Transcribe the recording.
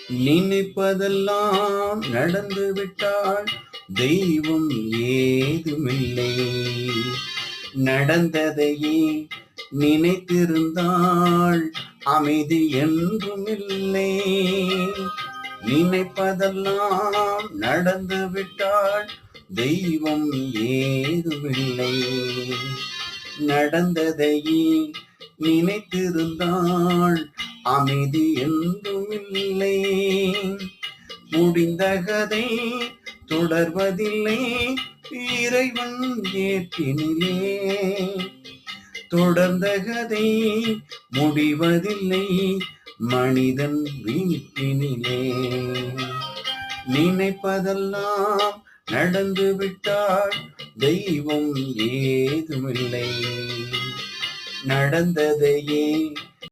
நினைப்பதெல்லாம் நடந்து விட்டால் தெய்வம் ஏதுமில்லை. நடந்ததையே நினைத்திருந்தால் அமைதி என்றுமில்லை. நினைப்பதெல்லாம் நடந்து விட்டால் தெய்வம் ஏதுமில்லை. நடந்ததையே நினைத்திருந்தால் அமைதி என்றுமில்லை. முடிந்த கதை தொடர்வதில்லை இறைவன் ஏற்றினிலே. தொடர்ந்த கதை முடிவதில்லை மனிதன் வீட்டினிலே. நினைப்பதெல்லாம் நடந்து விட்டால் தெய்வம் ஏதுமில்லை. நடந்ததையே